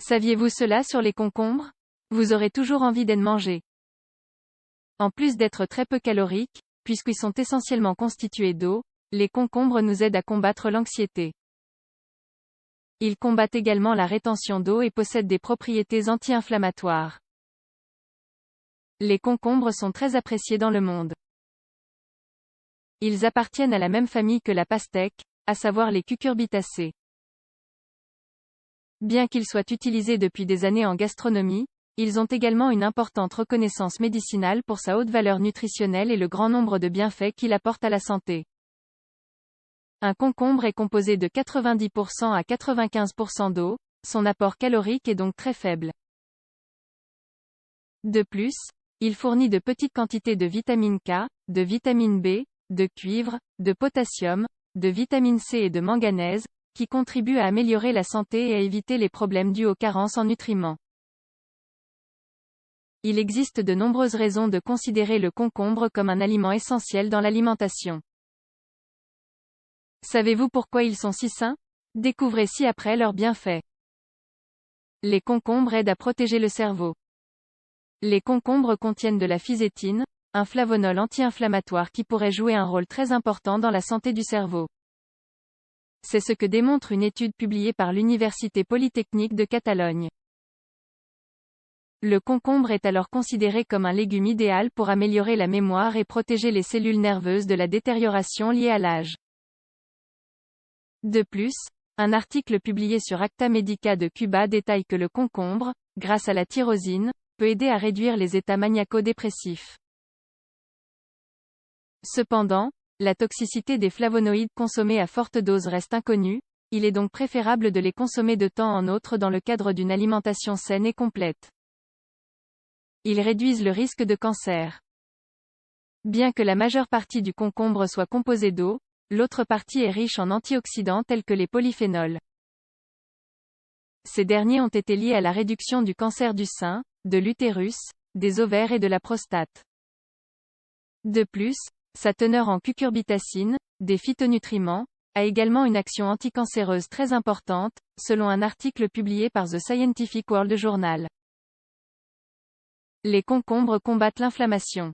Saviez-vous cela sur les concombres? Vous aurez toujours envie d'en manger. En plus d'être très peu caloriques, puisqu'ils sont essentiellement constitués d'eau, les concombres nous aident à combattre l'anxiété. Ils combattent également la rétention d'eau et possèdent des propriétés anti-inflammatoires. Les concombres sont très appréciés dans le monde. Ils appartiennent à la même famille que la pastèque, à savoir les cucurbitacées. Bien qu'ils soient utilisés depuis des années en gastronomie, ils ont également une importante reconnaissance médicinale pour sa haute valeur nutritionnelle et le grand nombre de bienfaits qu'il apporte à la santé. Un concombre est composé de 90% à 95% d'eau, son apport calorique est donc très faible. De plus, il fournit de petites quantités de vitamine K, de vitamine B, de cuivre, de potassium, de vitamine C et de manganèse, qui contribuent à améliorer la santé et à éviter les problèmes dus aux carences en nutriments. Il existe de nombreuses raisons de considérer le concombre comme un aliment essentiel dans l'alimentation. Savez-vous pourquoi ils sont si sains? Découvrez ci-après leurs bienfaits. Les concombres aident à protéger le cerveau. Les concombres contiennent de la fisétine, un flavonol anti-inflammatoire qui pourrait jouer un rôle très important dans la santé du cerveau. C'est ce que démontre une étude publiée par l'Université Polytechnique de Catalogne. Le concombre est alors considéré comme un légume idéal pour améliorer la mémoire et protéger les cellules nerveuses de la détérioration liée à l'âge. De plus, un article publié sur Acta Medica de Cuba détaille que le concombre, grâce à la tyrosine, peut aider à réduire les états maniaco-dépressifs. Cependant, la toxicité des flavonoïdes consommés à forte dose reste inconnue, il est donc préférable de les consommer de temps en autre dans le cadre d'une alimentation saine et complète. Ils réduisent le risque de cancer. Bien que la majeure partie du concombre soit composée d'eau, l'autre partie est riche en antioxydants tels que les polyphénols. Ces derniers ont été liés à la réduction du cancer du sein, de l'utérus, des ovaires et de la prostate. De plus, sa teneur en cucurbitacine, des phytonutriments, a également une action anticancéreuse très importante, selon un article publié par The Scientific World Journal. Les concombres combattent l'inflammation.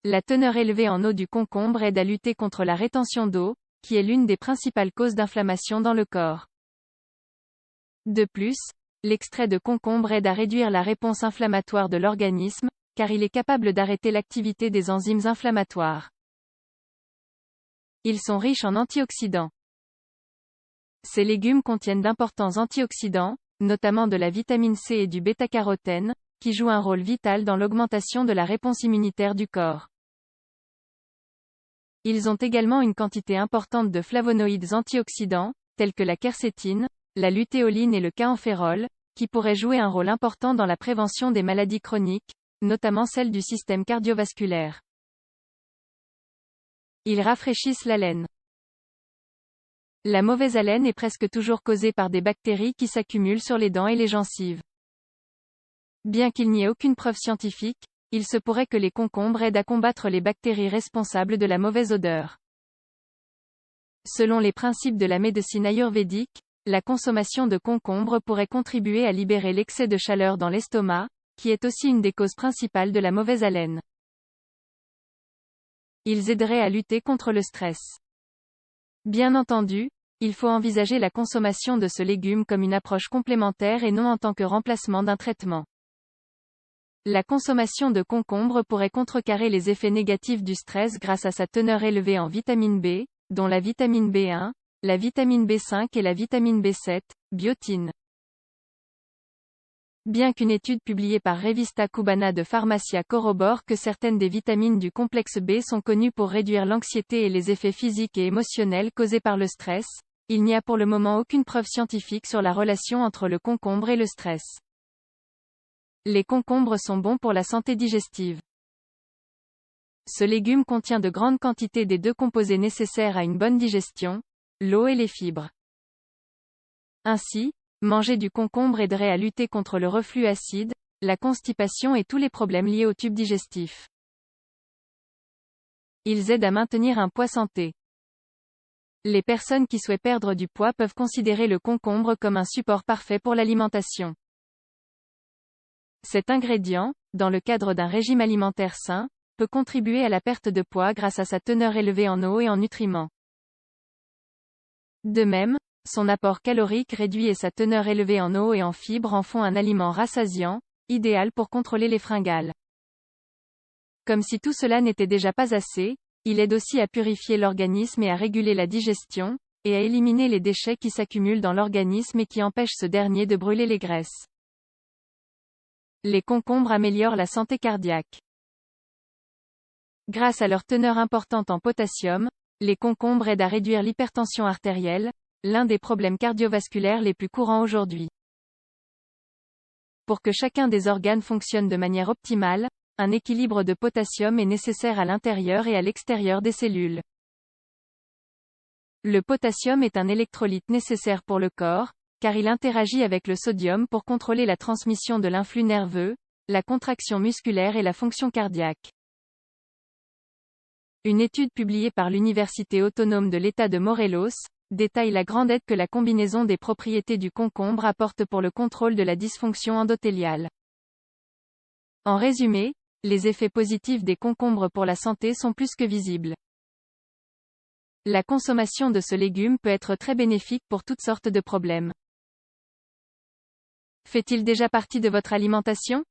La teneur élevée en eau du concombre aide à lutter contre la rétention d'eau, qui est l'une des principales causes d'inflammation dans le corps. De plus, l'extrait de concombre aide à réduire la réponse inflammatoire de l'organisme, car il est capable d'arrêter l'activité des enzymes inflammatoires. Ils sont riches en antioxydants. Ces légumes contiennent d'importants antioxydants, notamment de la vitamine C et du bêta-carotène, qui jouent un rôle vital dans l'augmentation de la réponse immunitaire du corps. Ils ont également une quantité importante de flavonoïdes antioxydants, tels que la quercétine, la lutéoline et le kaempférol, qui pourraient jouer un rôle important dans la prévention des maladies chroniques, notamment celles du système cardiovasculaire. Ils rafraîchissent la laine. La mauvaise haleine est presque toujours causée par des bactéries qui s'accumulent sur les dents et les gencives. Bien qu'il n'y ait aucune preuve scientifique, il se pourrait que les concombres aident à combattre les bactéries responsables de la mauvaise odeur. Selon les principes de la médecine ayurvédique, la consommation de concombre pourrait contribuer à libérer l'excès de chaleur dans l'estomac, qui est aussi une des causes principales de la mauvaise haleine. Ils aideraient à lutter contre le stress. Bien entendu, il faut envisager la consommation de ce légume comme une approche complémentaire et non en tant que remplacement d'un traitement. La consommation de concombre pourrait contrecarrer les effets négatifs du stress grâce à sa teneur élevée en vitamine B, dont la vitamine B1, la vitamine B5 et la vitamine B7, biotine. Bien qu'une étude publiée par Revista Cubana de Farmacia corrobore que certaines des vitamines du complexe B sont connues pour réduire l'anxiété et les effets physiques et émotionnels causés par le stress, il n'y a pour le moment aucune preuve scientifique sur la relation entre le concombre et le stress. Les concombres sont bons pour la santé digestive. Ce légume contient de grandes quantités des deux composés nécessaires à une bonne digestion, l'eau et les fibres. Ainsi, manger du concombre aiderait à lutter contre le reflux acide, la constipation et tous les problèmes liés au tube digestif. Ils aident à maintenir un poids santé. Les personnes qui souhaitent perdre du poids peuvent considérer le concombre comme un support parfait pour l'alimentation. Cet ingrédient, dans le cadre d'un régime alimentaire sain, peut contribuer à la perte de poids grâce à sa teneur élevée en eau et en nutriments. De même, son apport calorique réduit et sa teneur élevée en eau et en fibres en font un aliment rassasiant, idéal pour contrôler les fringales. Comme si tout cela n'était déjà pas assez, il aide aussi à purifier l'organisme et à réguler la digestion, et à éliminer les déchets qui s'accumulent dans l'organisme et qui empêchent ce dernier de brûler les graisses. Les concombres améliorent la santé cardiaque. Grâce à leur teneur importante en potassium, les concombres aident à réduire l'hypertension artérielle, l'un des problèmes cardiovasculaires les plus courants aujourd'hui. Pour que chacun des organes fonctionne de manière optimale, un équilibre de potassium est nécessaire à l'intérieur et à l'extérieur des cellules. Le potassium est un électrolyte nécessaire pour le corps, car il interagit avec le sodium pour contrôler la transmission de l'influx nerveux, la contraction musculaire et la fonction cardiaque. Une étude publiée par l'Université autonome de l'État de Morelos détaille la grande aide que la combinaison des propriétés du concombre apporte pour le contrôle de la dysfonction endothéliale. En résumé, les effets positifs des concombres pour la santé sont plus que visibles. La consommation de ce légume peut être très bénéfique pour toutes sortes de problèmes. Fait-il déjà partie de votre alimentation ?